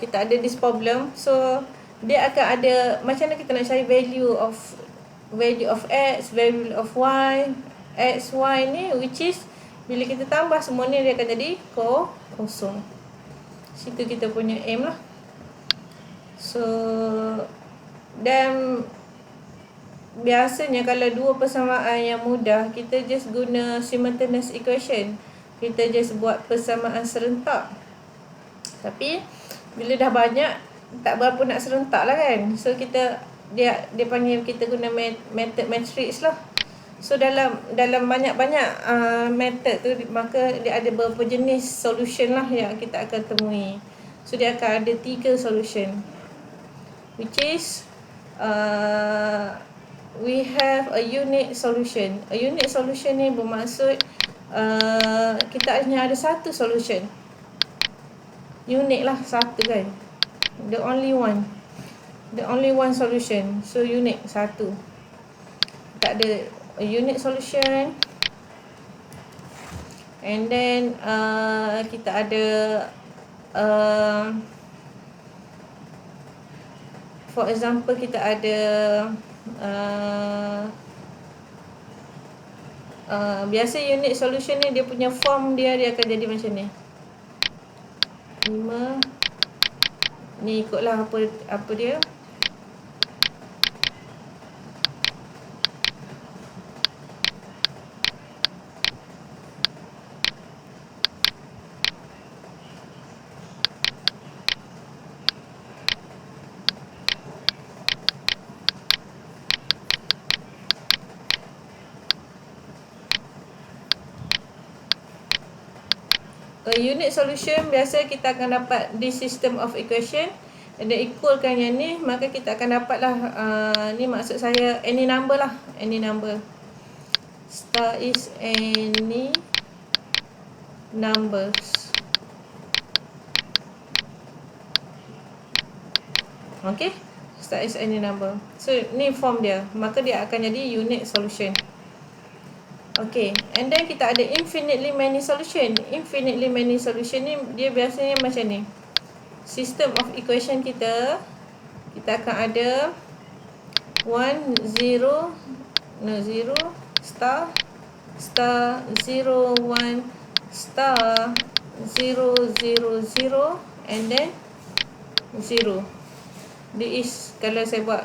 kita ada this problem. So dia akan ada macam mana kita nak cari value of x, value of y. X, y ni which is bila kita tambah semua ni dia akan jadi kosong. Situ kita punya aim lah. So dan biasanya kalau dua persamaan yang mudah, kita just guna simultaneous equation. Kita just buat persamaan serentak. Tapi bila dah banyak, tak berapa nak serentak lah kan. So dia panggil kita guna method matrix lah. So dalam banyak-banyak method tu, maka dia ada beberapa jenis solution lah yang kita akan temui. So dia akan ada 3 solution, which is we have a unique solution. A unique solution ni bermaksud kita hanya ada satu solution. Unique lah, satu kan. The only one solution. So unique, satu. Tak ada a unique solution. And then kita ada for example, kita ada biasa unique solution ni dia punya form dia akan jadi macam ni. 5 ni ikutlah apa dia. A unique solution biasa kita akan dapat this system of equation dan equalkan yang ni, maka kita akan dapatlah ni maksud saya any number lah, any number. Star is any numbers. Okay, star is any number. So ni form dia, maka dia akan jadi unique solution. Okay, and then kita ada infinitely many solution. Infinitely many solution ni dia biasanya macam ni. System of equation kita akan ada 1, 0, star, 0, 1, star, 0, 0, 0, and then 0. Dia is, kalau saya buat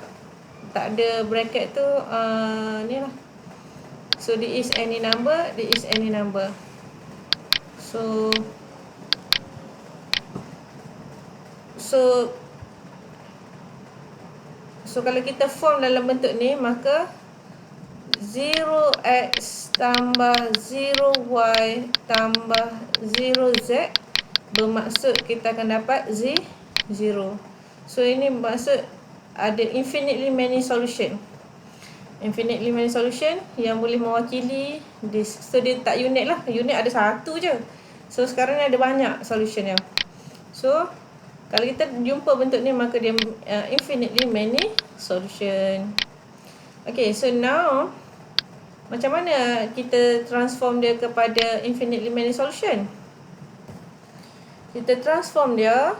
tak ada bracket tu, ni lah. So this is any number, this is any number. So kalau kita form dalam bentuk ni, maka 0x tambah 0y tambah 0z bermaksud kita akan dapat 0. So ini bermaksud ada infinitely many solution. Infinitely many solution yang boleh mewakili this. So dia tak unique lah. Unique ada satu je. So sekarang ni ada banyak solution dia. So kalau kita jumpa bentuk ni, maka dia infinitely many solution. Okay, so now macam mana kita transform dia kepada infinitely many solution? Kita transform dia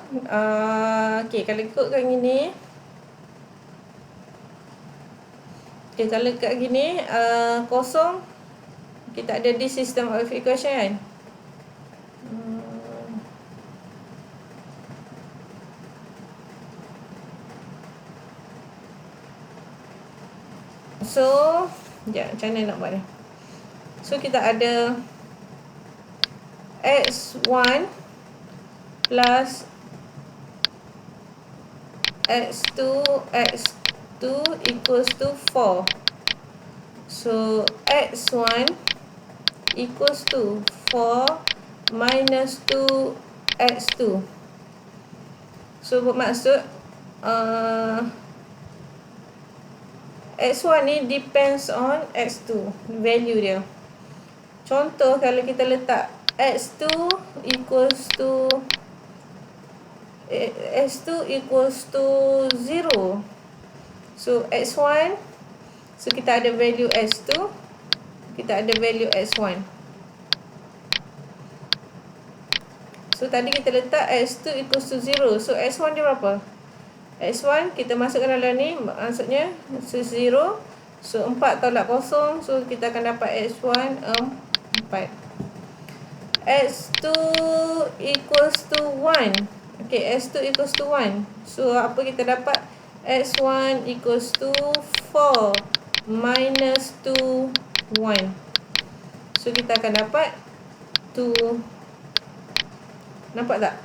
okay, kalau ikutkan gini. Okay, kalau kat gini kosong, kita ada this system of equation kan. So macam mana nak buat ni? So kita ada x1 plus x2 equals to 4. So x1 equals to 4 minus 2 x2. So bermaksud x1 ni depends on x2, value dia. Contoh kalau kita letak x2 equals to 0. So x1, so kita ada value x2, kita ada value x1. So So tadi kita letak X2 equals to 0. So X1 dia berapa? X1 kita masukkan dalam ni, maksudnya 0. So 4 tolak kosong. So kita akan dapat X1 4. X2 equals to 1. Okay, X2 equals to 1. So apa kita dapat? X1 equals to 4 minus 2 1. So kita akan dapat 2. Nampak tak?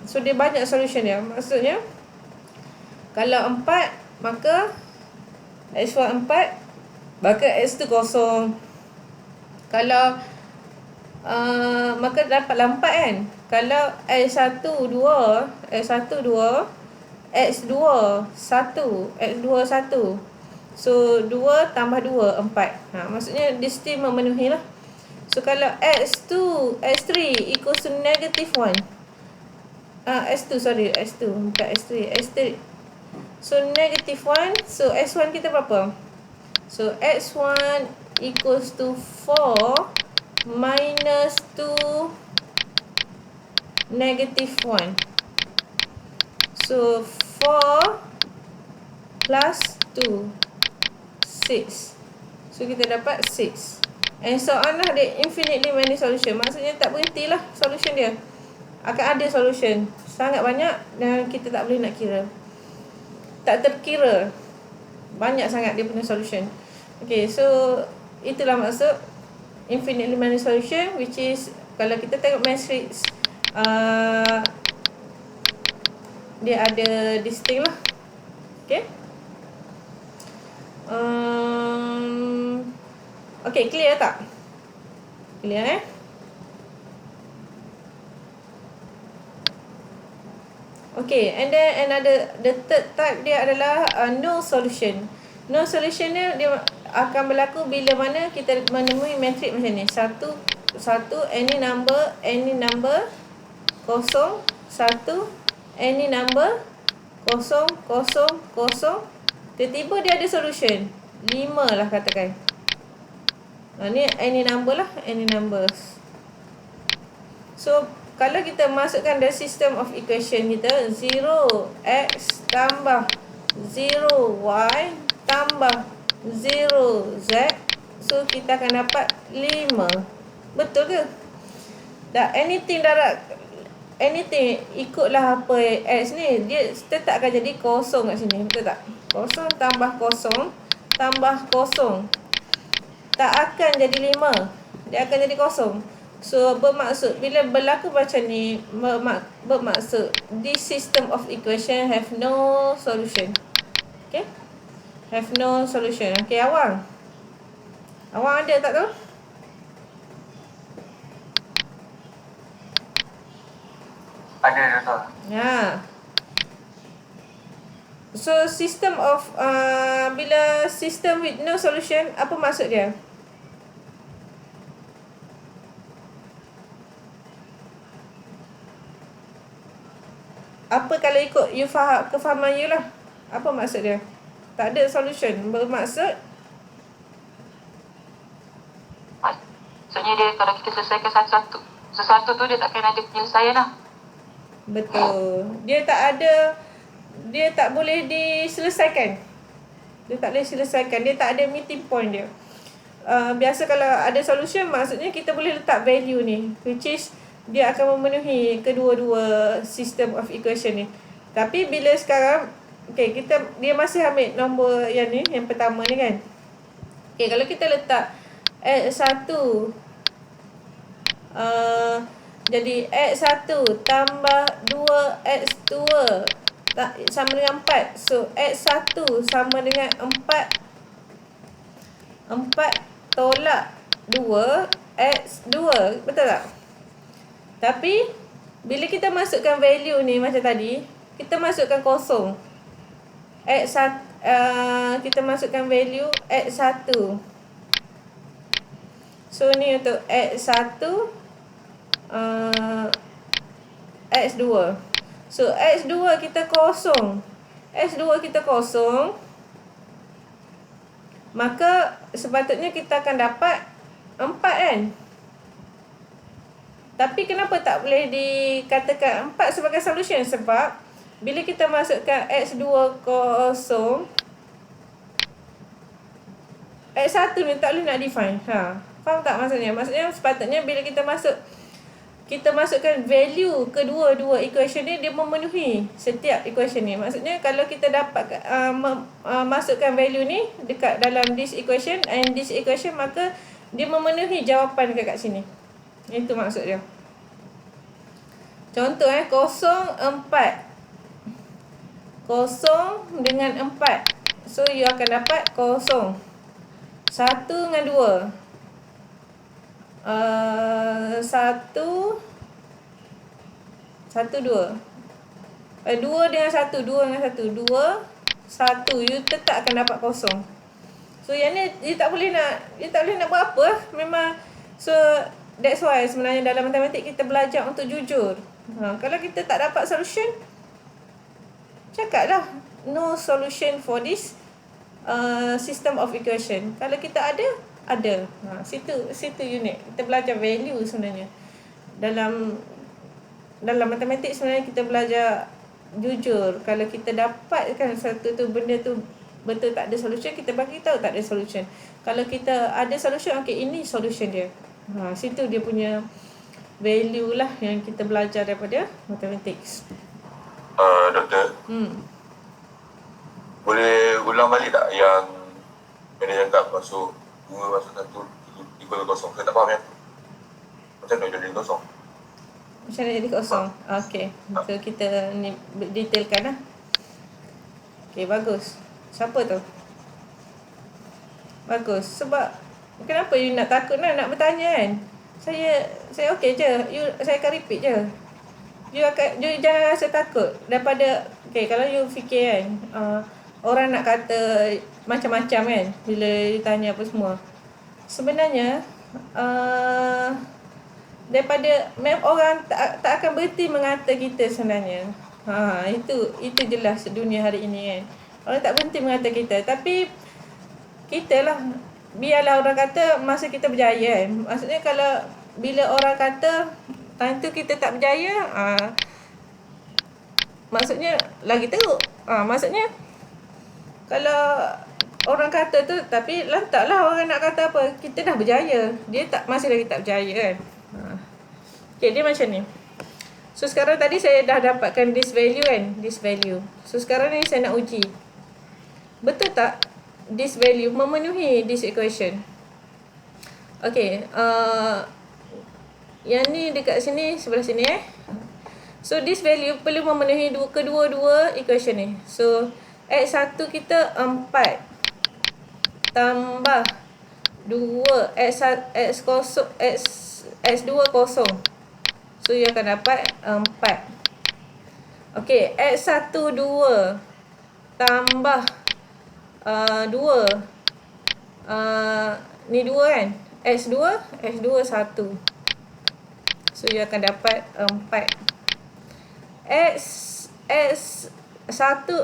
So dia banyak solution dia. Maksudnya kalau 4, maka X1 4, maka X2 kosong. Kalau maka dapatlah 4 kan. Kalau X1 2, X1 2, X2 1, X2 1. So 2 tambah 2 4. Maksudnya dia still memenuhi lah. So kalau X2 X3 equals to negative 1. X2 bukan X3, X3. So negative 1. So X1 kita berapa? So X1 equals to 4 minus 2 negative 1. So 4 plus 2 6. So kita dapat 6. And so on lah, dia infinitely many solution. Maksudnya tak berhentilah solution dia. Akan ada solution sangat banyak dan kita tak boleh nak kira. Tak terkira. Banyak sangat dia punya solution. Okay, so itulah maksud infinitely many solution, which is kalau kita tengok matrix, dia ada distinct lah. Okay. Okay, clear tak? Clear Okay, and then the third type dia adalah no solution. No solution dia akan berlaku bila mana kita menemui matrix macam ni. 1 any number 0 1 any number 0 0 0. Tiba-tiba dia ada solution 5 lah katakan. Ni any number lah, any numbers. So kalau kita masukkan the system of equation kita 0x tambah 0y tambah 0z, so kita akan dapat 5. Betul ke? Dah anything ikutlah apa x ni, dia tetap akan jadi kosong kat sini, betul tak? Kosong tambah kosong tambah kosong tak akan jadi 5, dia akan jadi kosong. So bermaksud bila berlaku macam ni, bermaksud this system of equation have no solution. Okay, have no solution. Okay, awang ada tak tu? Ada, betul. Ya. So system of bila system with no solution, apa maksud dia? Apa kalau ikut you kefahaman you lah, apa maksud dia? Tak ada solution, bermaksud maksudnya dia kalau kita selesaikan sesuatu tu dia takkan ada penyelesaian lah. Betul. Dia tak boleh diselesaikan. Dia tak ada meeting point dia. Biasa kalau ada solution, maksudnya kita boleh letak value ni, which is dia akan memenuhi kedua-dua system of equation ni. Tapi bila sekarang, okay, dia masih ambil nombor yang ni, yang pertama ni kan. Okay, kalau kita letak X1 jadi X1 tambah 2X2 sama dengan 4. So X1 sama dengan 4 tolak 2 X2. Betul tak? Tapi bila kita masukkan value ni macam tadi, kita masukkan kosong. Kita masukkan value X1. So ni untuk X1 X2. So X2 kita kosong. Maka sepatutnya kita akan dapat 4 kan? Tapi kenapa tak boleh dikatakan 4 sebagai solution? Sebab bila kita masukkan X2 kosong, X1 ni tak boleh nak define. Faham tak maksudnya? Maksudnya sepatutnya bila kita masukkan value kedua-dua equation ni, dia memenuhi setiap equation ni. Maksudnya kalau kita dapat masukkan value ni dekat dalam this equation and this equation, maka dia memenuhi jawapan dekat sini. Itu maksud dia. Contoh 0, 4. 0 dengan 4. So you akan dapat 0. 1 dengan 2. 1 2. 2 dengan 1. 2 dengan 1. 2 1. You tetap akan dapat 0. So yang ni dia tak boleh nak buat apa. Memang. So that's why sebenarnya dalam matematik kita belajar untuk jujur. Kalau kita tak dapat solution, cakaplah no solution for this system of equation. Kalau kita ada. Situ unit. Kita belajar value sebenarnya. Dalam matematik sebenarnya kita belajar jujur. Kalau kita dapatkan satu tu, benda tu betul tak ada solution, kita bagi tahu tak ada solution. Kalau kita ada solution, okey, ini solution dia. Situ dia punya value lah yang kita belajar daripada mathematics. Doktor, boleh ulang balik tak yang dia cakap masuk 2 masuk 1 equal 0? Saya tak faham ya. Macam mana jadi 0? Macam mana jadi 0? Okey. So kita ni detailkan lah. Okey, bagus. Siapa tu? Bagus. Sebab kenapa you nak takut nak bertanya kan? Saya okey je. Saya akan repeat je. You jangan rasa takut daripada, okey, kalau you fikir kan, orang nak kata macam-macam kan bila ditanya apa semua. Sebenarnya daripada orang tak akan berhenti mengata kita sebenarnya. Itu jelas dunia hari ini kan. Orang tak berhenti mengata kita. Tapi kita lah, biarlah orang kata masa kita berjaya kan. Maksudnya kalau bila orang kata time tu kita tak berjaya, maksudnya lagi teruk. Maksudnya kalau orang kata tu, tapi lantaklah orang nak kata apa, kita dah berjaya, dia masih lagi tak berjaya kan. Okay, dia macam ni. So sekarang tadi saya dah dapatkan this value kan, this value. So sekarang ni saya nak uji, betul tak this value memenuhi this equation. Okay, yang ni dekat sini, sebelah sini So this value perlu memenuhi kedua-dua equation ni. So X1 kita 4 tambah 2 X2 kosong. So you akan dapat 4. Okey, X1 2 tambah 2 ni 2 kan, X2 1. So you akan dapat 4. X1 6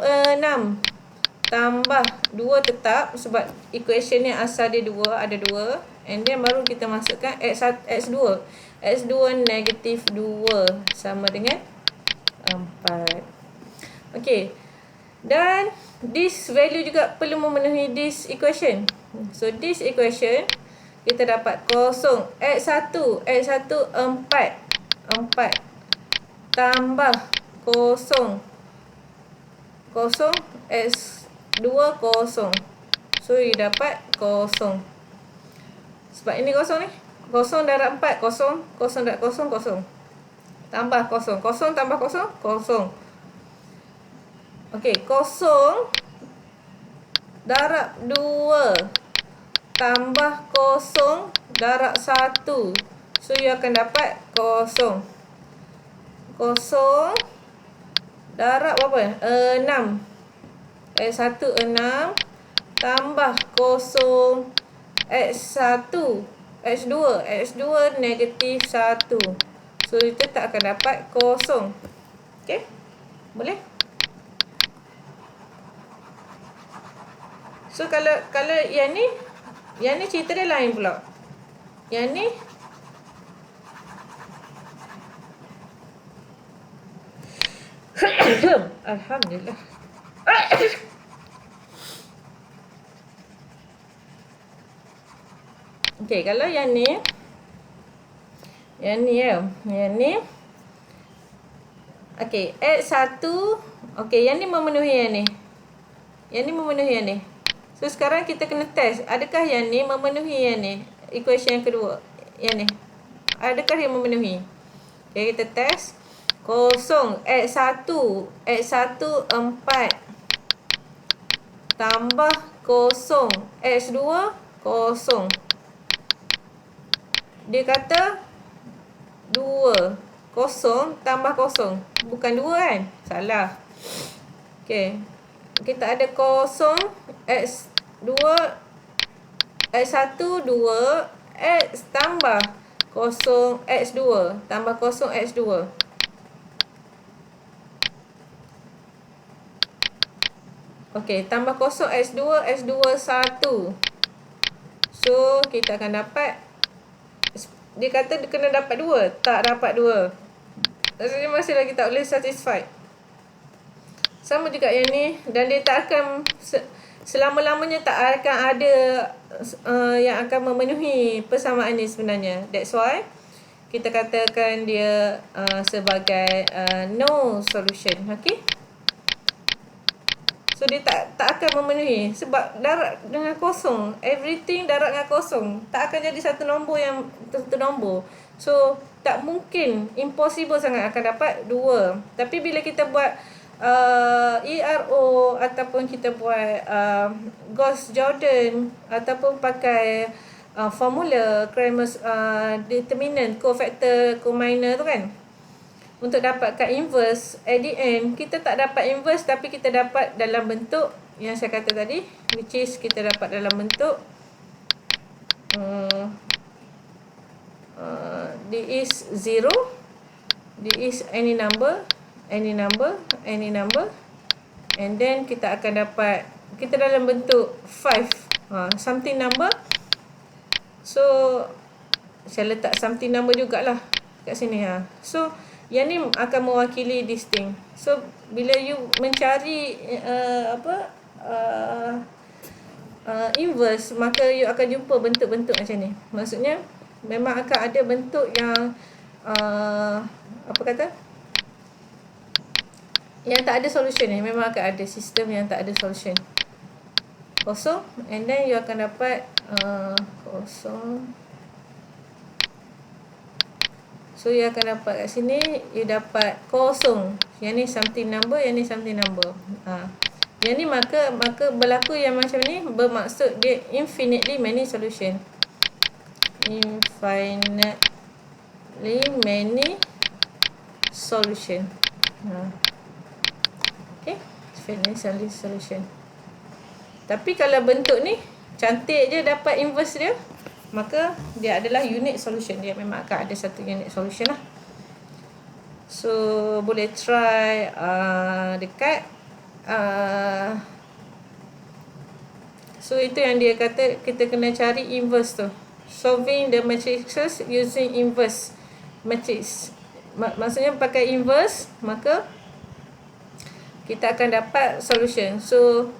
tambah 2 tetap, sebab equation ni asal dia 2, ada 2. And then baru kita masukkan X2 negatif 2 sama dengan 4. Okay, dan this value juga perlu memenuhi this equation. So this equation kita dapat kosong X1 4 tambah kosong X2 kosong. So you dapat kosong. Sebab ini kosong ni, kosong darab 4, kosong darab kosong, kosong tambah kosong, kosong tambah kosong, kosong. Okey, kosong darab 2 tambah kosong darab 1. So you akan dapat kosong. Kosong darab berapa? 6. X1 6 tambah kosong X1 X2 negatif 1. So kita tak akan dapat kosong. Okey? Boleh? So kalau yang ni cerita dia lain pula. Yang ni Alhamdulillah. Okey, kalau yang ni ya. Yang ni okey, X1. Okey, yang ni memenuhi yang ni. Yang ni memenuhi yang ni. So sekarang kita kena test, adakah yang ni memenuhi yang ni? Equation yang kedua, yang ni. Adakah dia memenuhi? Okay, kita test. Kosong X1 4 tambah kosong X2 kosong. Dia kata 2 kosong tambah kosong. Bukan 2 kan? Salah. Okay, kita ada kosong X2 X1 2 X tambah kosong X2 tambah kosong X2. Okey, tambah kosong X2 1. So kita akan dapat, dia kata dia kena dapat 2, tak dapat 2. Maksudnya masih lagi tak boleh satisfied. Sama juga yang ni, dan dia tak akan selama-lamanya tak akan ada yang akan memenuhi persamaan ni sebenarnya. That's why kita katakan dia sebagai no solution. Okay, so dia tak akan memenuhi sebab darat dengan kosong, everything darat dengan kosong, tak akan jadi satu nombor yang satu nombor. So tak mungkin, impossible sangat akan dapat 2. Tapi bila kita buat ERO ataupun kita buat Gauss-Jordan ataupun pakai formula Cramer's determinant cofactor combiner tu kan, untuk dapatkan inverse, at the end kita tak dapat inverse tapi kita dapat dalam bentuk yang saya kata tadi, which is kita dapat dalam bentuk D is 0, D is any number, and then kita akan dapat, kita dalam bentuk 5 something number. So saya letak something number jugalah kat sini So yang ni akan mewakili this thing. So bila you mencari inverse, maka you akan jumpa bentuk-bentuk macam ni. Maksudnya memang akan ada bentuk yang yang tak ada solution ni. Memang akan ada sistem yang tak ada solution. Kosong, and then you akan dapat kosong. So you akan dapat kat sini, you dapat kosong. Yang ni something number, yang ni something number. Yang ni maka berlaku yang macam ni bermaksud dia infinitely many solution. Infinitely many solution. Okay, infinitely solution. Tapi kalau bentuk ni cantik je dapat inverse dia, maka dia adalah unique solution. Dia memang akan ada satu unique solution lah. So boleh try dekat so itu yang dia kata kita kena cari inverse tu. Solving the matrices using inverse matrix. Maksudnya pakai inverse, maka kita akan dapat solution. So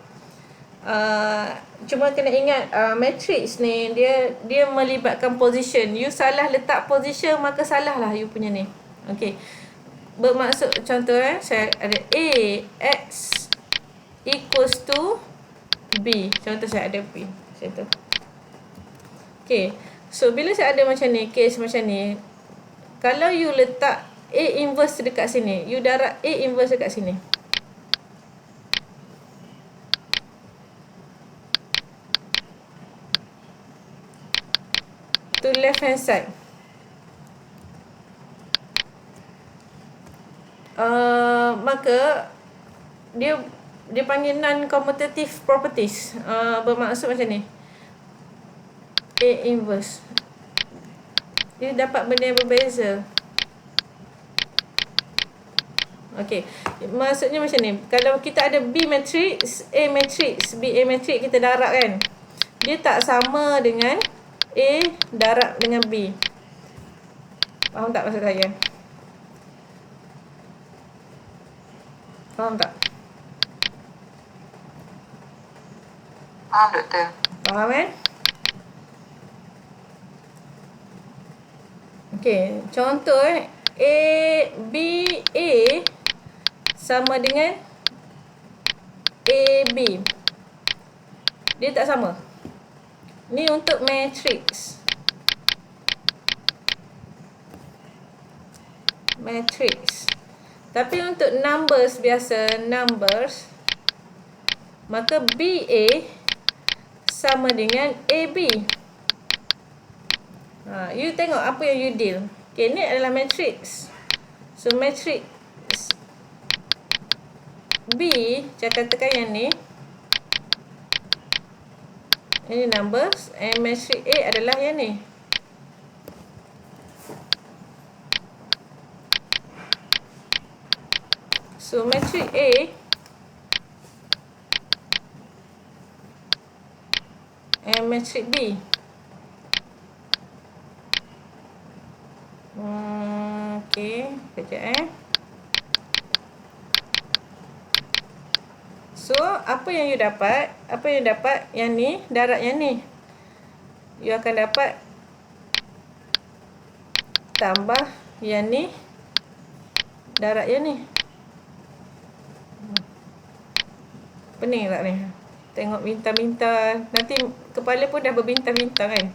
cuma kena ingat matrix ni dia melibatkan position. You salah letak position, maka salah lah you punya ni. Okay, bermaksud contoh saya ada A X equals to B. Contoh saya ada B macam tu. Okay, so bila saya ada macam ni, case macam ni, kalau you letak A inverse dekat sini, you darab A inverse dekat sini, to left hand side, maka dia panggil non-commutative properties. Bermaksud macam ni, A inverse, dia dapat benda yang berbeza. Okey, maksudnya macam ni, kalau kita ada B matrix, A matrix, B A matrix, kita darab kan, dia tak sama dengan A darab dengan B. Faham tak maksud saya? Faham tak? Faham, Doktor? Faham kan? Okey, contoh A, B, A sama dengan AB. Dia tak sama. Ni untuk matrix. Matrix. Tapi untuk numbers biasa, numbers, maka BA sama dengan AB. You tengok apa yang you deal. Okay, ni adalah matrix. So, matrix B, saya katakan yang ni. Ini numbers. And matrix A adalah yang ni. So, matrix A and matrix B. Okay, kejap So, apa yang you dapat? Apa yang dapat? Yang ni, darab yang ni. You akan dapat tambah yang ni, darab yang ni. Pening tak ni? Tengok bintang-bintang. Nanti kepala pun dah berbintang-bintang kan?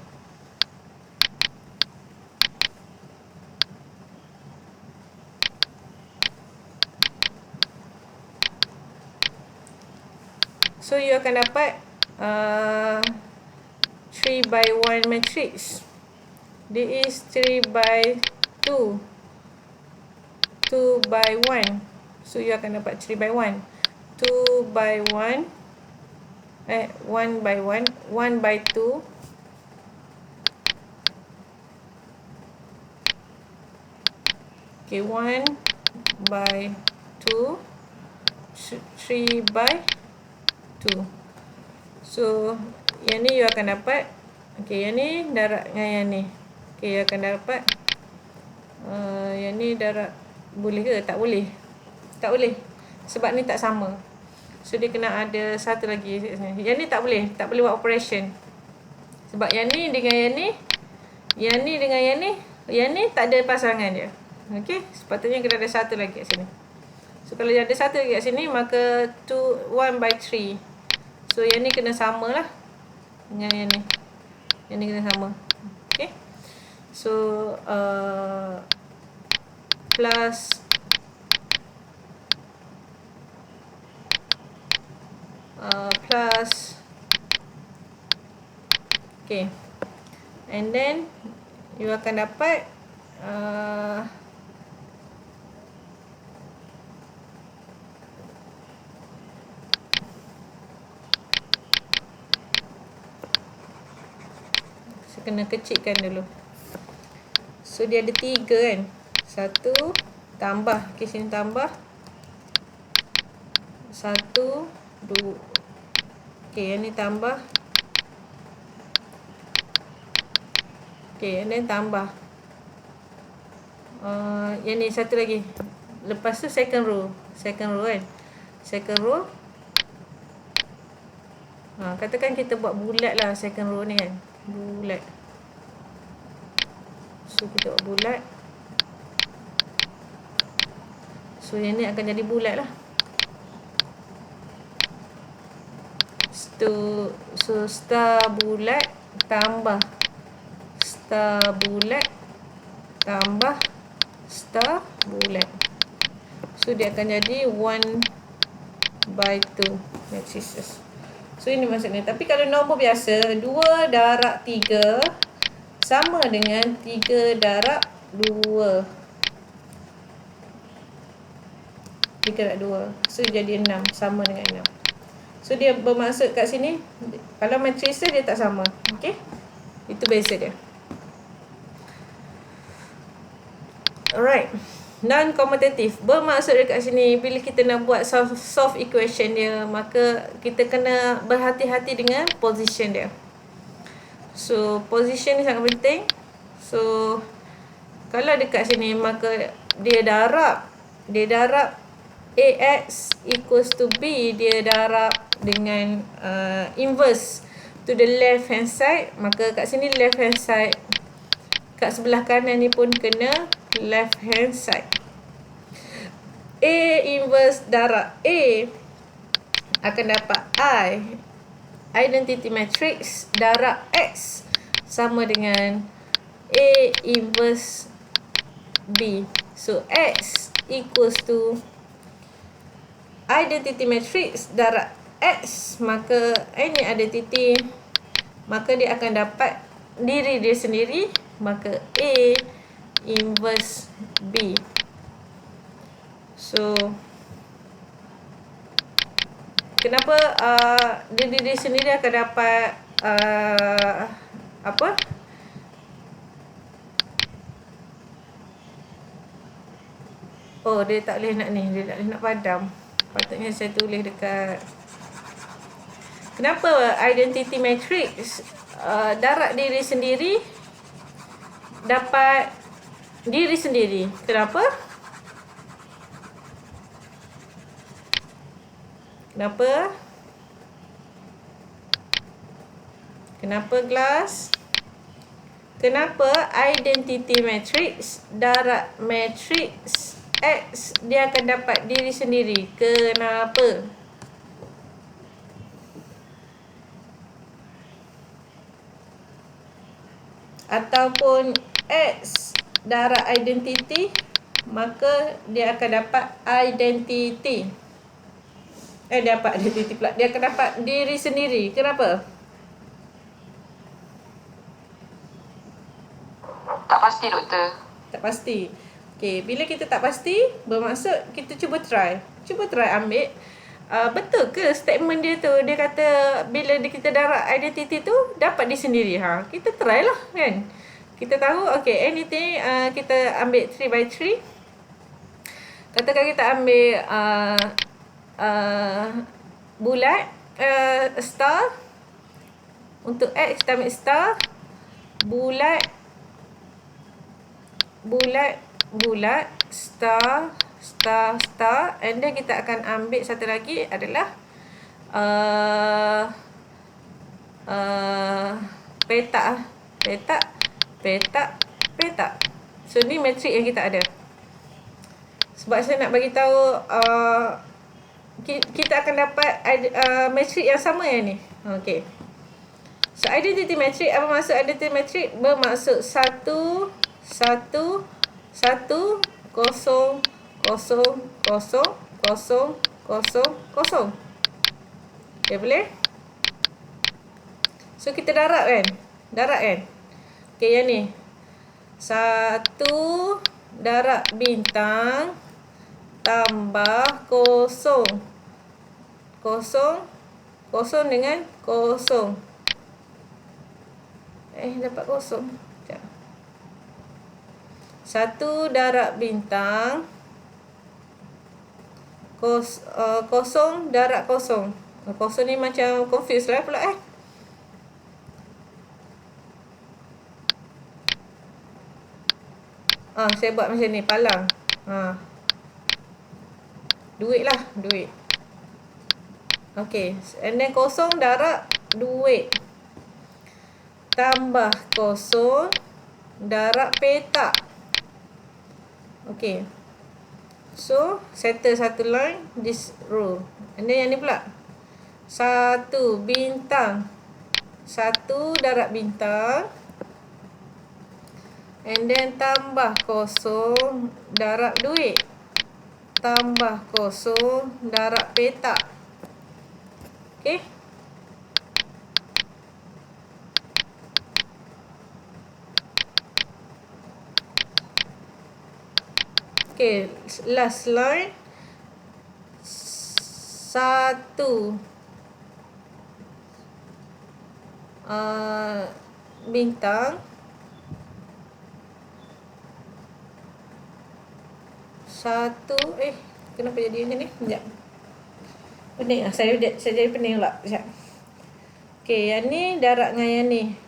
So, you akan dapat 3 by 1 matrix. This is 3 by 2. 2 by 1. So, you akan dapat 3 by 1. 2 by 1. 1 by 1. 1 by 2. Okay, 1 by 2. 3 by 2. So, yang ni you akan dapat. Okay, yang ni darab dengan yang ni. Okay, you akan dapat yang ni darab. Boleh ke? Tak boleh. Tak boleh. Sebab ni tak sama. So, dia kena ada satu lagi. Yang ni tak boleh. Tak boleh buat operation. Sebab yang ni dengan yang ni. Yang ni dengan yang ni. Yang ni tak ada pasangan dia. Okay. Sepatutnya kena ada satu lagi kat sini. So, kalau ada satu lagi kat sini, maka 1 by 3. So, yang ni kena sama lah dengan yang ni. Yang ni kena sama. Okay. So, plus okay. And then, you akan dapat kena kecilkan dulu. So, dia ada 3 kan. 1 tambah. Okay, sini tambah 1, 2. Okay, yang ni tambah. Okay, and then tambah yang ni satu lagi. Lepas tu second row. Second row kan. Second row. Katakan kita buat bulat lah second row ni kan. Bulat. So, kita buat bulat. So, yang ni akan jadi bulat lah. So, star bulat tambah star bulat tambah star bulat. So, dia akan jadi 1 by 2 matrices. So, ini maksudnya. Tapi kalau nombor biasa, 2 darab 3 sama dengan 3 darab 2. 3 darab 2. So, jadi 6. Sama dengan 6. So, dia bermaksud kat sini, kalau matrices dia tak sama. Okay. Itu beza dia. Alright. Non-commutative. Bermaksud dekat sini, bila kita nak buat solve equation dia, maka kita kena berhati-hati dengan position dia. So, position ni sangat penting. So, kalau dekat sini, maka dia darab AX equals to B, dia darab dengan inverse to the left hand side, maka kat sini left hand side, kat sebelah kanan ni pun kena left hand side. A inverse darab A akan dapat I, identity matrix darab X sama dengan A inverse B. So X equals to identity matrix darab X, maka ini identity, maka dia akan dapat diri dia sendiri, maka A inverse B. So kenapa diri sendiri akan dapat apa? Oh, dia tak boleh nak ni, dia tak boleh nak padam. Patutnya saya tulis dekat. Kenapa identity matrix darab diri sendiri dapat diri sendiri? Kenapa? Kenapa? Kenapa Glass? Kenapa identity matrix darab matrix X dia akan dapat diri sendiri? Kenapa? Ataupun X darab identity, maka dia akan dapat identity. Dapat identity pula. Dia akan dapat diri sendiri. Kenapa? Tak pasti, Doktor. Tak pasti. Okey, bila kita tak pasti, bermaksud kita cuba try. Cuba try ambil. Betul ke statement dia tu? Dia kata bila kita darab identity tu, dapat dia sendiri. Kita try lah kan. Kita tahu, okay, anything kita ambil 3 by 3. Katakan kita ambil bulat, star. Untuk X kita ambil star. Bulat, star, and then kita akan ambil satu lagi adalah petak. So ni matrik yang kita ada. Sebab saya nak bagi tahu kita akan dapat matrik yang sama yang ni. Okey. So identity matrix, apa maksud identity matrix? Bermaksud 1 1 1 0 0 0 0 0 0. Okay, boleh? So kita darab kan? Okay, yang ni 1 darab bintang tambah 0 dengan 0. Dapat 0. 1 darab bintang 0 darab 0. 0 ni macam confuse lah pula saya buat macam ni, palang. Duit lah, duit. Okay, and then 0 darab duit tambah 0 darab petak. Okay, so settle satu line this row, and then yang ni pula 1 bintang, 1 darab bintang, and then tambah 0 darab duit tambah 0 darab petak. Okay, okay, last line 1 bintang, 1 kenapa jadi macam ni? Sekejap. Pening lah. Saya jadi pening pula. Sekejap. Okay, yang ni darab dengan yang ni.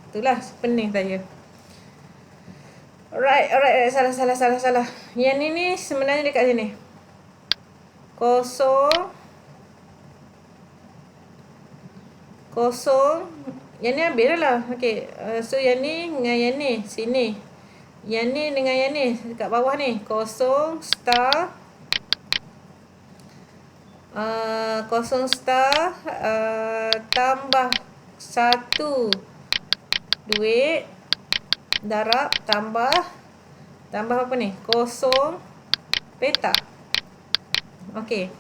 Itulah pening saya. Alright. Salah. Yang ni sebenarnya dekat sini. Kosong. Yang ni habis dah lah. Okay. So yang ni dengan yang ni. Sini. Yang ni dengan yang ni. Dekat bawah ni. Kosong. Star. Kosong star. Tambah 1. Duit. Darab. Tambah apa ni? Kosong. Petak. Okay.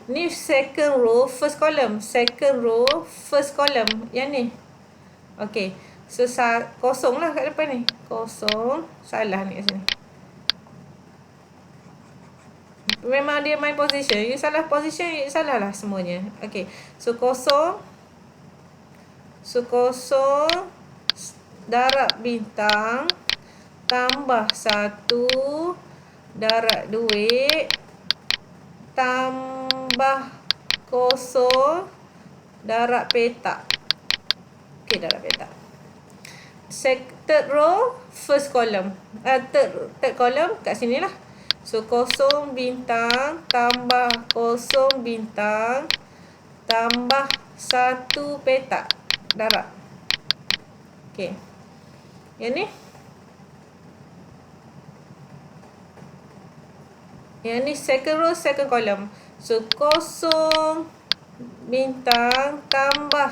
Ni second row, first column. Second row, first column. Yang ni. Okay. So, kosong lah kat depan ni. Kosong. Salah ni kat sini. Memang dia main position. You salah position, you salah lah semuanya. Okay. So, kosong. Darab bintang. Tambah 1. Darab duit. Tambah kosong. Darab petak. Okay, darab petak. Third row, first column. Third column kat sini lah. So, kosong bintang. Tambah kosong bintang. Tambah 1 petak. Darab. Okay. Yang ni. Yang ni second row, second column. So, kosong bintang tambah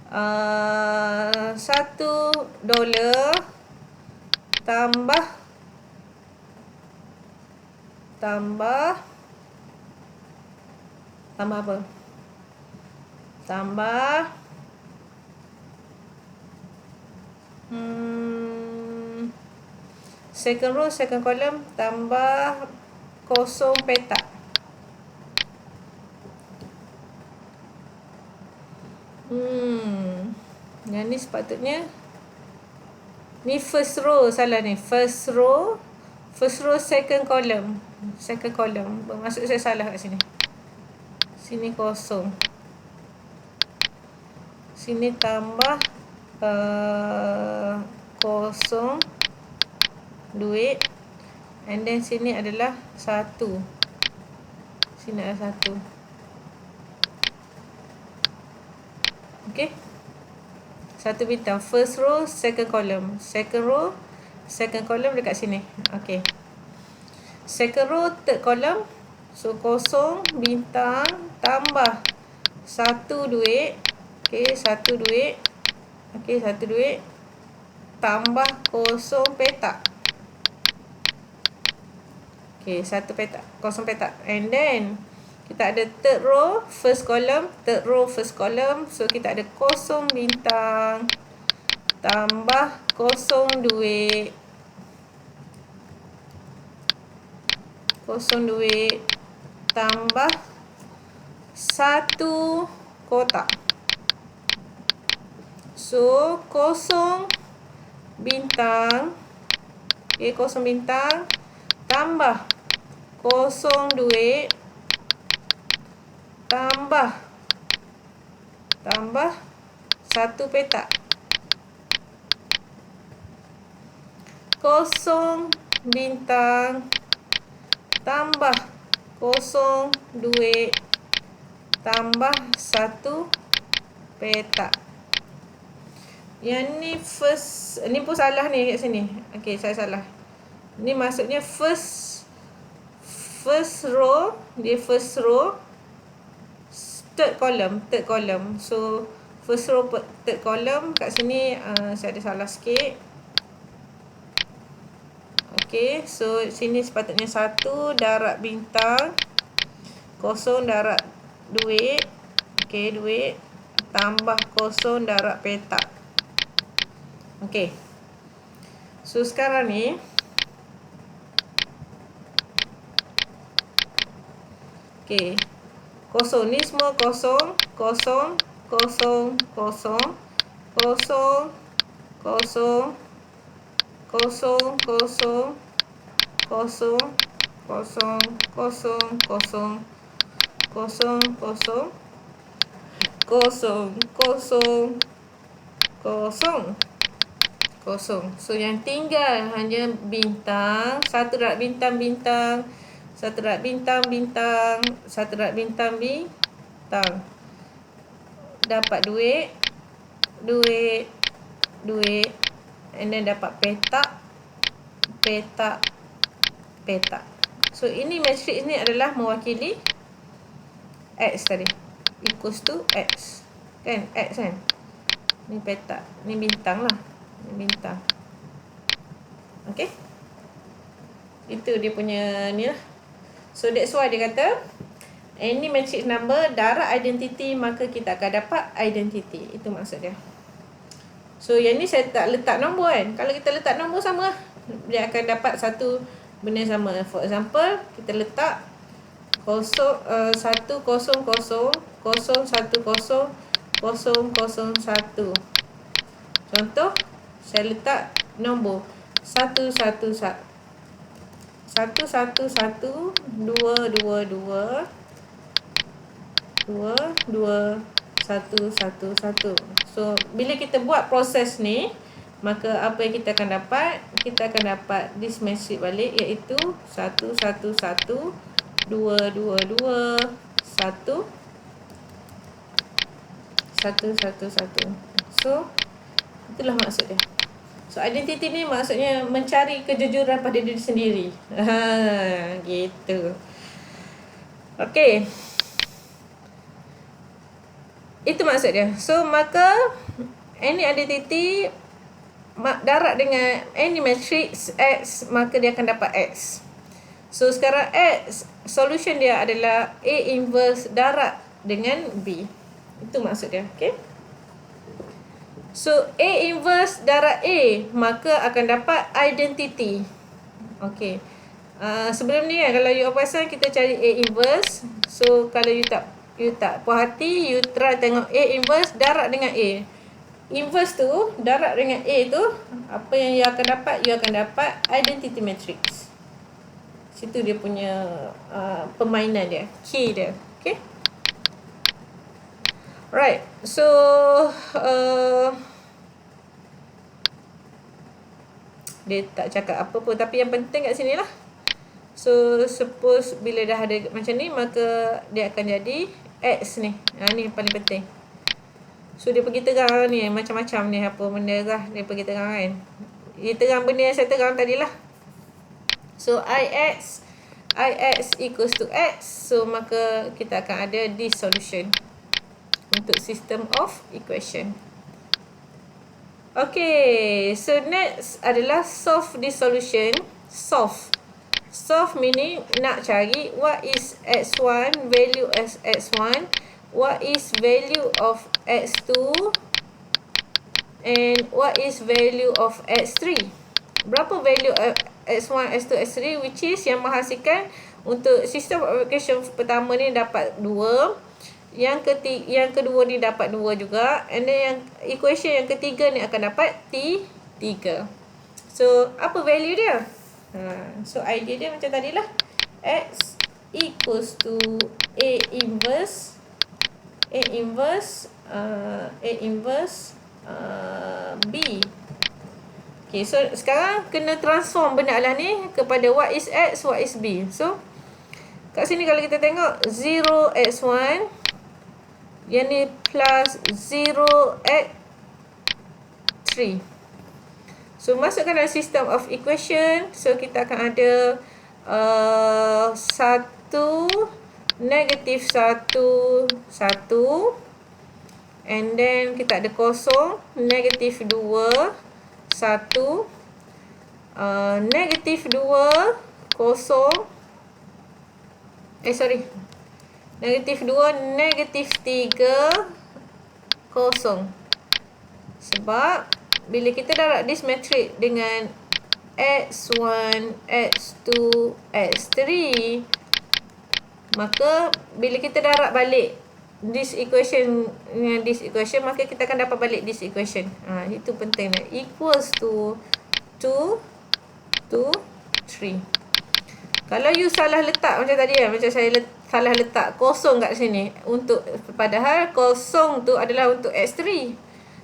$1 tambah apa? Tambah second row, second column tambah kosong petak. Yang ni sepatutnya ni first row, salah ni. First row, second column. Bermaksud saya salah kat sini. Sini kosong. Sini tambah kosong duit. And then sini adalah 1. Sini adalah 1. Okay. 1 bintang. First row, second column. Second row, second column dekat sini. Okay. Second row, third column. So, kosong bintang tambah 1 duit. Okay, 1 duit. Okay, 1 duit. Tambah kosong petak. Okay, 1 petak. Kosong petak. And then, kita ada third row, first column. Third row, first column. So, kita ada kosong bintang. Tambah kosong duit. Kosong duit. Tambah 1 kotak. So, kosong bintang. Okay, kosong bintang. Tambah kosong duit. Tambah 1 petak. Kosong bintang. Tambah kosong duit. Tambah 1 petak. Yang ni first. Ni pun salah ni kat sini. Okay, saya salah. Ni maksudnya first row. Dia first row. Third column. So, first row, third column. Kat sini saya ada salah sikit. Okay, so sini sepatutnya 1 darab bintang. Kosong darab duit. Okay, duit. Tambah kosong darab petak. Okay. So, sekarang ni. Okay. Kosong. Ni semua kosong. Kosong. Kosong. Kosong. Kosong. Kosong. Kosong. Kosong. Kosong. Kosong. Kosong. Kosong. Kosong. Kosong. Kosong. Kosong. Kosong. kosong. So yang tinggal hanya bintang, satu darab bintang bintang, satu darab bintang bintang, satu darab bintang bintang. Dapat duit, and then dapat petak, petak. So ini matrix ni adalah mewakili X tadi, equals to X. Kan, X kan. Ni petak, ni bintang lah. Ni bintang. Okay. Itu dia punya ni lah. So that's why dia kata any matrix number darab identity, maka kita akan dapat identity. Itu maksud dia. So yang ni saya tak letak nombor kan. Kalau kita letak nombor sama, dia akan dapat satu benda sama. For example, kita letak 100 010 001. Contoh, saya letak nombor 111 222 2211. So bila kita buat proses ni, maka apa yang kita akan dapat? Kita akan dapat this matrix balik, iaitu 111 222 1 111. So itulah maksud dia. So identity ni maksudnya mencari kejujuran pada diri sendiri. Gitu. Okey. Itu maksud dia. So maka any identity darab dengan any matrix X, maka dia akan dapat X. So sekarang X, solution dia adalah A inverse darab dengan B. Itu maksud dia. Okay. So A inverse darab A, maka akan dapat identity. Okay. Sebelum ni kan, kalau you perasan kita cari A inverse. So kalau you tak puas hati, you try tengok A inverse darab dengan A. Inverse tu darab dengan A tu, apa yang you akan dapat? You akan dapat identity matrix. Situ dia punya permainan dia, key dia. Okay. Right. So dia tak cakap apa pun, tapi yang penting kat sini lah. So suppose bila dah ada macam ni, maka dia akan jadi X ni. Ni yang paling penting. So dia pergi terang ni, macam-macam ni apa benda lah dia pergi terang kan. Dia terang benda yang saya terang tadi lah. So Ix equals to X. So maka kita akan ada this solution untuk system of equation. Okay, so next adalah solve this solution. Solve meaning nak cari what is x1, value as x1, what is value of x2, and what is value of x3. Berapa value x1, x2, x3, which is yang menghasilkan untuk sistem of equation pertama ni dapat 2. Yang kedua ni dapat 2 juga. And then yang equation yang ketiga ni akan dapat 3. So apa value dia? So idea dia macam tadilah. X equals to A inverse B. Okay, so sekarang kena transform benda lah ni kepada what is X, what is B. So kat sini kalau kita tengok 0x1, yang ni plus 0x3. So masukkan dalam system of equation. So kita akan ada 1 negatif 1 1, and then kita ada kosong, negatif 2 1, negatif 2 kosong, negatif 2, negatif 3, kosong. Sebab bila kita darab this matrix dengan x1, x2, x3, maka bila kita darab balik this equation dengan this equation, maka kita akan dapat balik this equation. Itu penting. Equals to 2, 2, 3. Kalau you salah letak macam tadi kan, macam saya salah letak kosong kat sini, untuk padahal kosong tu adalah untuk x3.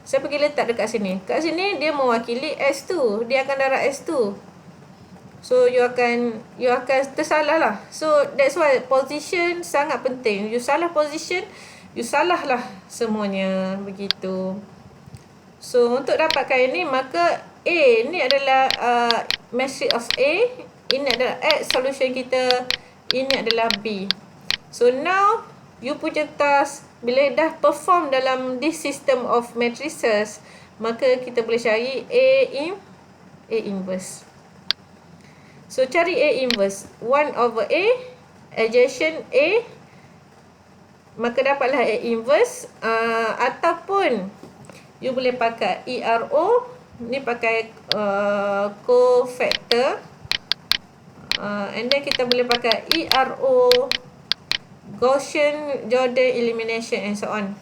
Saya pergi letak dekat sini. Kat sini dia mewakili S2. Dia akan darab S2. So you akan tersalah lah. So that's why position sangat penting. You salah position, you salah lah semuanya. Begitu. So untuk dapatkan ini, maka A ni adalah matrix of A. Ini adalah X solution kita. Ini adalah B. So now you punya task, bila dah perform dalam this system of matrices, maka kita boleh cari A inverse. So cari A inverse 1/A adjacent A, maka dapatlah A inverse. Ataupun you boleh pakai ERO, ni pakai cofactor, and then kita boleh pakai ERO Gaussian Jordan elimination and so on.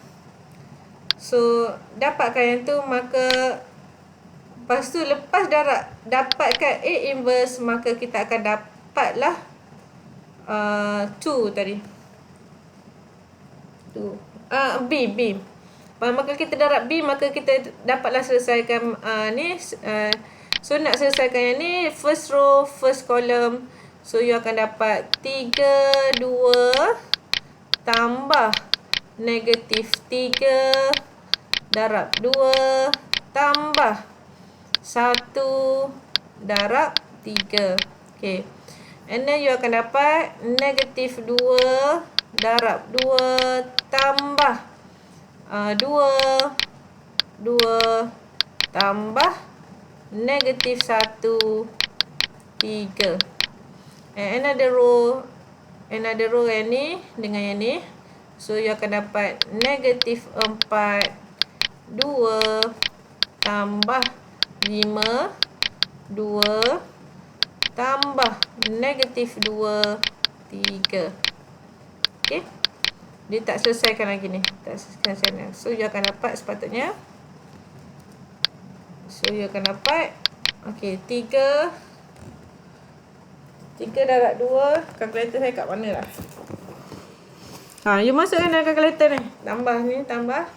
So dapatkan yang tu, maka lepas tu lepas dapatkan A inverse, maka kita akan dapatlah 2 tadi. 2 B. Maka kita darab B, maka kita dapatlah selesaikan ni. So nak selesaikan yang ni, first row, first column. So you akan dapat 3, 2 tambah negatif 3 darab 2 tambah 1 darab 3. Okay. And then you akan dapat negatif 2 darab 2 tambah 2 tambah negatif 1 3. And another row yang ni dengan yang ni. So you akan dapat negatif 4 2 tambah 5 2 tambah negatif 2 3. Okay. Dia tak selesaikan lagi ni. Tak selesaikan sana. So you akan dapat sepatutnya. So you akan dapat, okay, 3 darab 2. Kalkulator saya kat mana lah? You masukkan dalam kalkulator ni. Tambah.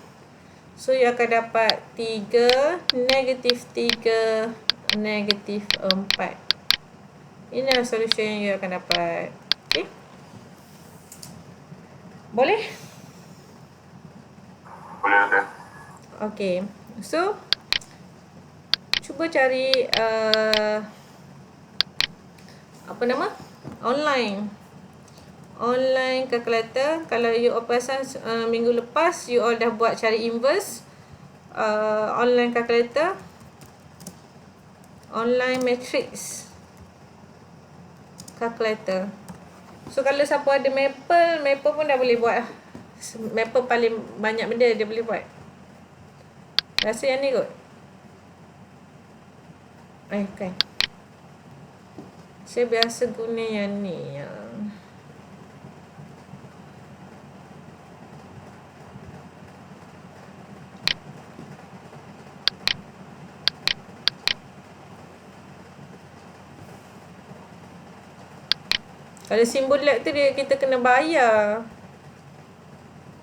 So you akan dapat 3 negatif 3 negatif 4. Inilah solution yang you akan dapat. Okay. Boleh? Boleh, okay. Okay. So cuba cari online calculator. Kalau you perasan minggu lepas you all dah buat cari inverse, online calculator, online matrix calculator. So kalau siapa ada Maple pun dah boleh buat lah. Maple paling banyak benda dia boleh buat. Rasa yang ni kot. Kan. Saya biasa guna yang ni. Kalau simbol lab tu kita kena bayar.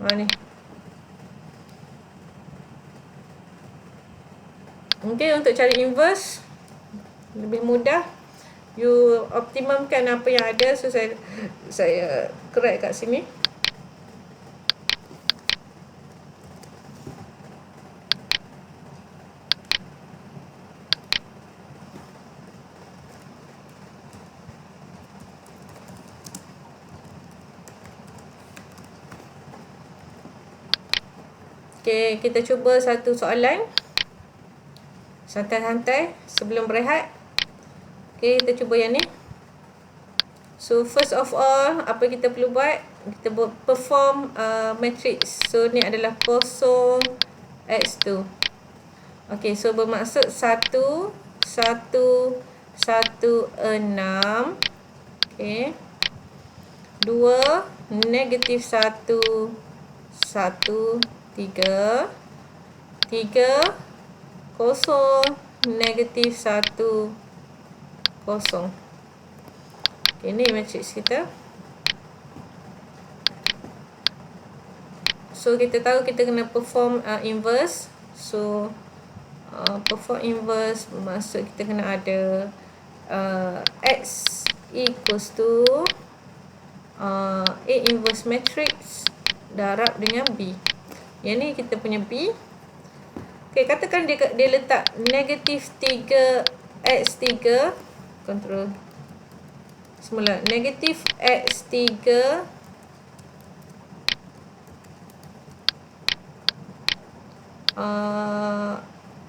Ni. Okay, untuk cari inverse lebih mudah. You optimumkan apa yang ada. So saya correct kat sini. Okay, kita cuba satu soalan. Santai-santai sebelum berehat. Okay, kita cuba yang ni. So first of all, apa kita perlu buat? Kita perform matrix. So ni adalah 0 x2. Okay, so bermaksud 1 1 1 6. Okay. 2 negatif 1 1 3 3 0 negatif 1 0. Okay, ni matrix kita. So kita tahu kita kena perform inverse. So perform inverse bermaksud kita kena ada X equals to A inverse matrix darab dengan B. Yang ni kita punya B. Okay, katakan dia letak negatif 3x3, control semula, negatif x3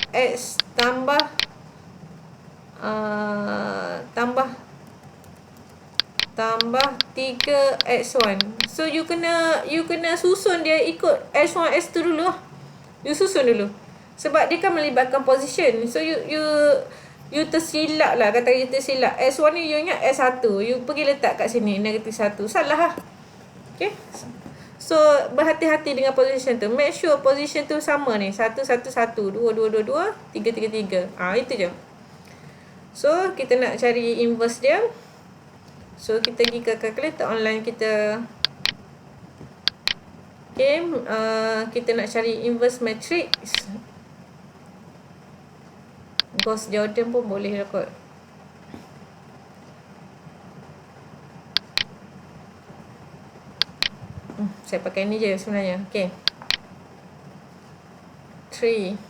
x tambah 3x1. So you kena susun dia ikut x1 x2 dulu lah. You susun dulu. Sebab dia kan melibatkan position. So you tersilap lah. Kata you tersilap. S1 ni you ingat S1. You pergi letak kat sini. Negatif 1. Salah lah. Okay. So berhati-hati dengan position tu. Make sure position tu sama ni. 1, 1, 1. 2, 2, 2, 2. 3, 3, 3. Itu je. So kita nak cari inverse dia. So kita pergi ke calculator online kita. Okay. Kita nak cari inverse matrix. Gauss Jordan pun boleh lah kot. Saya pakai ni je sebenarnya. Okay. 3.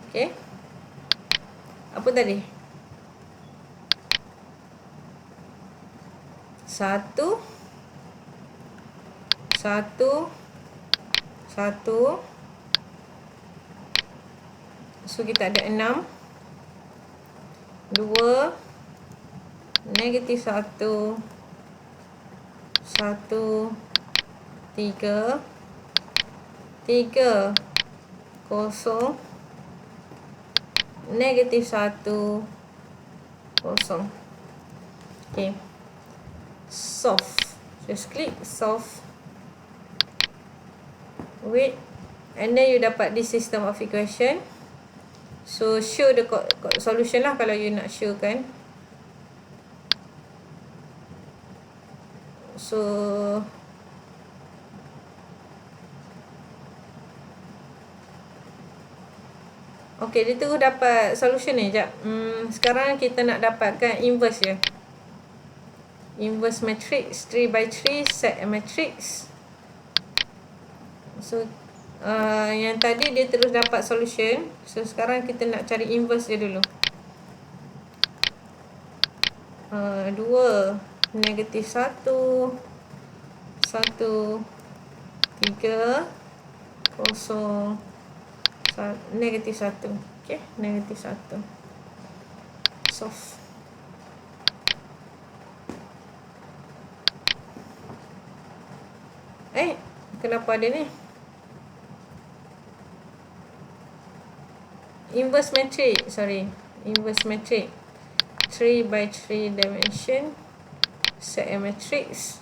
Okay. Apa tadi? 1 1. So kita ada 6. 2. Negatif 1. 1. 3. 3. 0. Negatif 1. 0. Okay. Solve. Just click solve. Wait, and then you dapat this system of equation. So show the solution lah kalau you nak show kan. So okay, dia terus dapat solution ni. Sekejap. Sekarang kita nak dapatkan inverse je. Inverse matrix 3 by 3 set a matrix. So yang tadi dia terus dapat solution. So sekarang kita nak cari inverse dia dulu. 2 negatif 1 1 3 0 negatif 1. Okay, negatif 1. Solve. Kenapa ada ni? Inverse matrix, inverse matrix 3 by 3 dimension set a matrix.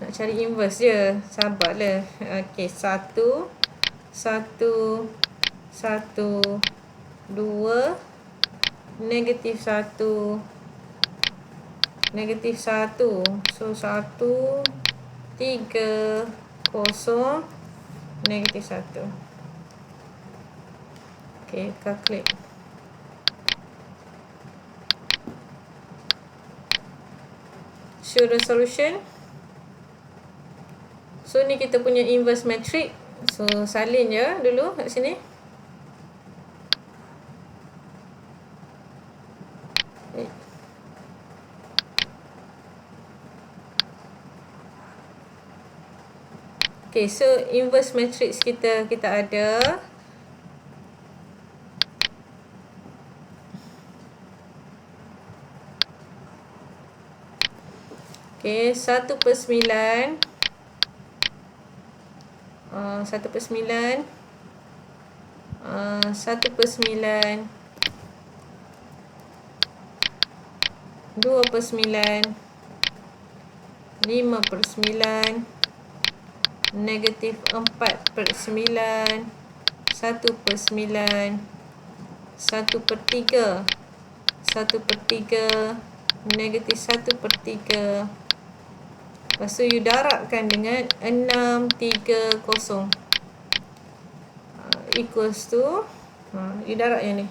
Nak cari inverse je, sabarlah. Okay, 1 1 1 2 negatif 1 negatif 1. So 1 3 0 negatif 1. Okay, calculate. Show the solution. So ni kita punya inverse matrix. So salin je dulu kat sini. Okay, so inverse matrix kita ada okay, 1/9 1/9 1/9 2/9 5/9 negatif 4/9 1/9 1/3 1/3 negatif 1/3 Lepas tu you darabkan dengan 630. Equals to, you darab yang ni.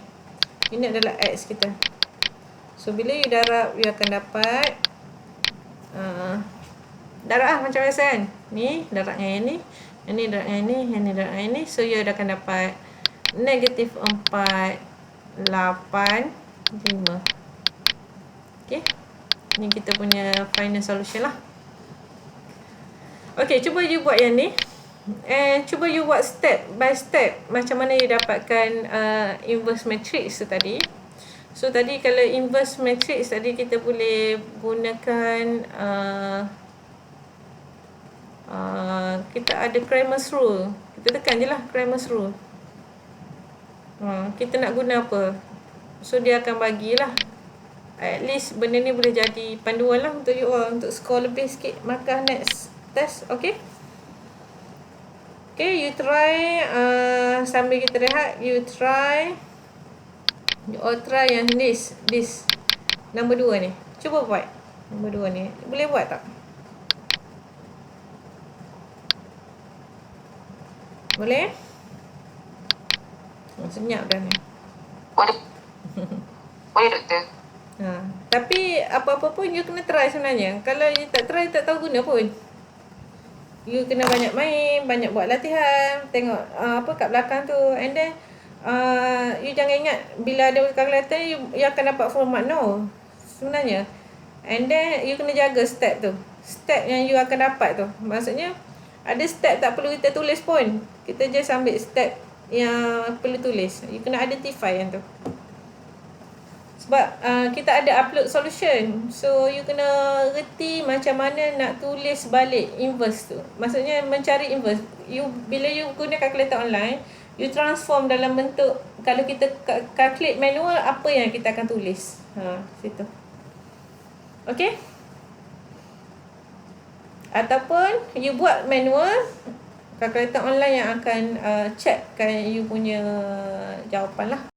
Ini adalah X kita. So, bila you darab, you akan dapat darab macam biasa kan. Ni darab yang ni. Yang ni darab yang ni. Yang ni darab yang ni. So, you akan dapat negatif 4, 8, 5. Okay. Ni kita punya final solution lah. Okay, cuba you buat yang ni. Cuba you buat step by step macam mana you dapatkan inverse matrix tu tadi. So tadi kalau inverse matrix tadi kita boleh gunakan kita ada Cramer's rule. Kita tekan je lah Cramer's rule. Kita nak guna apa? So dia akan bagilah. At least benda ni boleh jadi panduan lah untuk you all, untuk score lebih sikit markah next test. Okay. Okay, you try sambil kita rehat, you all try yang this nombor 2 ni. Cuba buat nombor 2 ni. Boleh buat tak? Boleh? Senyap dah ni. Boleh. Boleh, doktor. Tapi apa-apa pun you kena try sebenarnya. Kalau you tak try, tak tahu guna pun. You kena banyak main, banyak buat latihan, tengok apa kat belakang tu. And then you jangan ingat bila ada calculator you akan dapat format. No, sebenarnya. And then you kena jaga step tu. Step yang you akan dapat tu. Maksudnya ada step tak perlu kita tulis pun. Kita just ambil step yang perlu tulis. You kena identify yang tu. Sebab kita ada upload solution. So, you kena reti macam mana nak tulis balik inverse tu. Maksudnya, mencari inverse. Bila you guna calculator online, you transform dalam bentuk, kalau kita calculate manual, apa yang kita akan tulis. Situ. Okay? Ataupun, you buat manual, calculator online yang akan checkkan you punya jawapan lah.